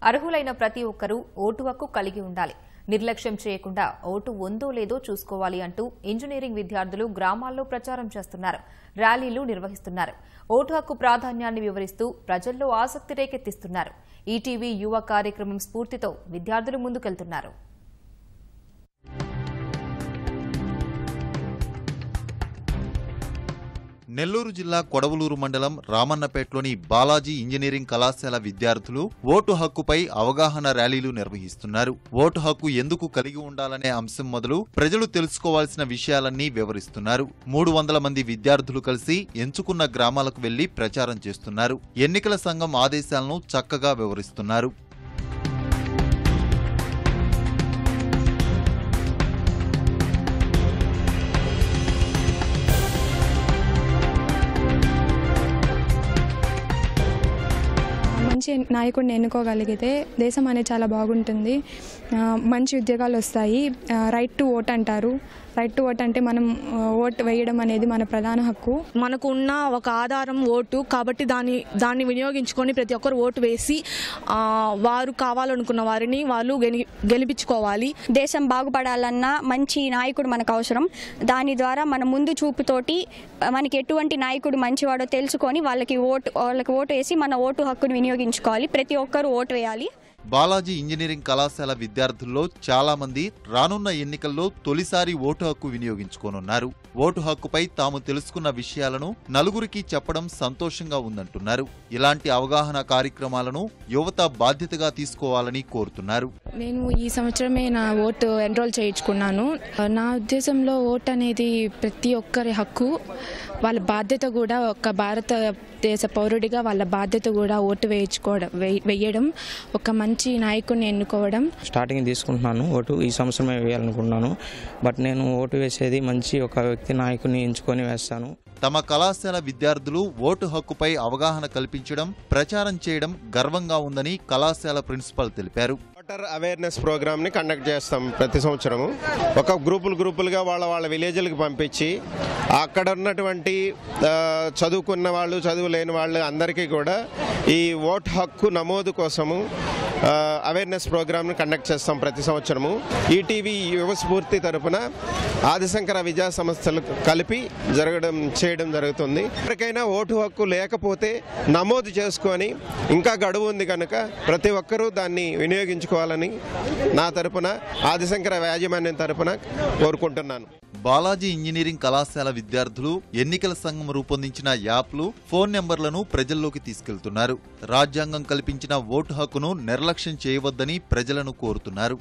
అర్హులైన ప్రతి ఒక్కరూ ఓటు హక్కు కలిగి ఉండాలి. నిర్లక్ష్యం చేయకుండా ఓటు ఉందో లేదో చూసుకోవాలి అంటూ ఇంజనీరింగ్ విద్యార్థులు గ్రామాల్లో ప్రచారం చేస్తున్నారు. ర్యాలీలు నిర్వహిస్తున్నారు. ఓటు హక్కు ప్రాధాన్యాన్ని వివరిస్తూ ప్రజల్లో ఆసక్తి రేకెత్తిస్తున్నారు. ఈటీవీ యువ కార్యక్రమం స్ఫూర్తితో విద్యార్థులు ముందుకెళ్తున్నారు. నెల్లూరు జిల్లా కొడవలూరు మండలం రామన్నపేటలోని బాలాజీ ఇంజనీరింగ్ కళాశాల విద్యార్థులు ఓటు హక్కుపై అవగాహన ర్యాలీలు నిర్వహిస్తున్నారు. ఓటు హక్కు ఎందుకు కలిగి ఉండాలనే అంశం మొదలు ప్రజలు తెలుసుకోవాల్సిన విషయాలన్నీ వివరిస్తున్నారు. 300 మంది విద్యార్థులు కలిసి ఎంచుకున్న గ్రామాలకు వెళ్లి ప్రచారం చేస్తున్నారు. ఎన్నికల సంఘం ఆదేశాలను చక్కగా వివరిస్తున్నారు. మంచి నాయకుడిని ఎన్నుకోగలిగితే దేశం అనేది చాలా బాగుంటుంది. మంచి ఉద్యోగాలు వస్తాయి. రైట్ టు ఓట్ అంటారు. రైట్ టు ఓట్ అంటే మనం ఓట్ వేయడం అనేది మన ప్రధాన హక్కు. మనకు ఉన్న ఒక ఆధారం ఓటు కాబట్టి దాన్ని వినియోగించుకొని ప్రతి ఒక్కరు ఓటు వేసి వారు కావాలనుకున్న వారిని వాళ్ళు గెలిపించుకోవాలి. దేశం బాగుపడాలన్నా మంచి నాయకుడు మనకు అవసరం. దాని ద్వారా మన ముందు చూపుతోటి మనకి ఎటువంటి నాయకుడు మంచివాడో తెలుసుకొని వాళ్ళకి ఓటు వేసి మన ఓటు హక్కును వినియోగించుకోవాలి. ప్రతి ఒక్కరు ఓటు వేయాలి. బాలాజీ ఇంజనీరింగ్ కళాశాల విద్యార్థుల్లో చాలా మంది రానున్న ఎన్నికల్లో తొలిసారి ఓటు హక్కు వినియోగించుకోనున్నారు. ఓటు హక్కుపై తాము తెలుసుకున్న విషయాలను నలుగురికి చెప్పడం సంతోషంగా ఉందంటున్నారు. ఇలాంటి అవగాహన కార్యక్రమాలను యువత బాధ్యతగా తీసుకోవాలని కోరుతున్నారు. నేను ఈ సంవత్సరమే నా ఓటు ఎన్రోల్ చేయించుకున్నాను. నా ఉద్దేశంలో ఓటు అనేది ప్రతి ఒక్కరి హక్కు. వాళ్ళ బాధ్యత కూడా ఒక భారతదేశ పౌరుడిగా వాళ్ళ బాధ్యత కూడా ఓటు వేయడం, ఒక మంచి నాయకుడిని ఎన్నుకోవడం. స్టార్టింగ్ తీసుకుంటున్నాను ఓటు. ఈ సంవత్సరమే వేయాలనుకున్నాను. బట్ నేను ఓటు వేసేది మంచి ఒక వ్యక్తి నాయకుడిని ఎంచుకొని వేస్తాను. తమ కళాశాల విద్యార్థులు ఓటు హక్కుపై అవగాహన కల్పించడం, ప్రచారం చేయడం గర్వంగా ఉందని కళాశాల ప్రిన్సిపల్ తెలిపారు. ఓటర్ అవేర్నెస్ ప్రోగ్రామ్ ని కండక్ట్ చేస్తాం ప్రతి సంవత్సరము. ఒక గ్రూపులుగా వాళ్ళ విలేజ్లకు పంపించి అక్కడ ఉన్నటువంటి చదువుకున్న వాళ్ళు, చదువు లేని వాళ్ళు అందరికీ కూడా ఈ ఓటు హక్కు నమోదు కోసము అవేర్నెస్ ప్రోగ్రామ్ని కండక్ట్ చేస్తాం ప్రతి సంవత్సరము. ఈటీవీ యువ స్ఫూర్తి తరపున ఆదిశంకర విద్యా సంస్థలు కలిపి చేయడం జరుగుతుంది. ఎవరికైనా ఓటు హక్కు లేకపోతే నమోదు చేసుకొని, ఇంకా గడువు ఉంది కనుక ప్రతి ఒక్కరూ దాన్ని వినియోగించుకోవాలని నా తరపున, ఆదిశంకర యాజమాన్యం తరపున కోరుకుంటున్నాను. బాలాజీ ఇంజనీరింగ్ కళాశాల విద్యార్థులు ఎన్నికల సంఘం రూపొందించిన యాప్లు, ఫోన్ నెంబర్లను ప్రజల్లోకి తీసుకెళ్తున్నారు. రాజ్యాంగం కల్పించిన ఓటు హక్కును నిర్లక్ష్యం చేయవద్దని ప్రజలను కోరుతున్నారు.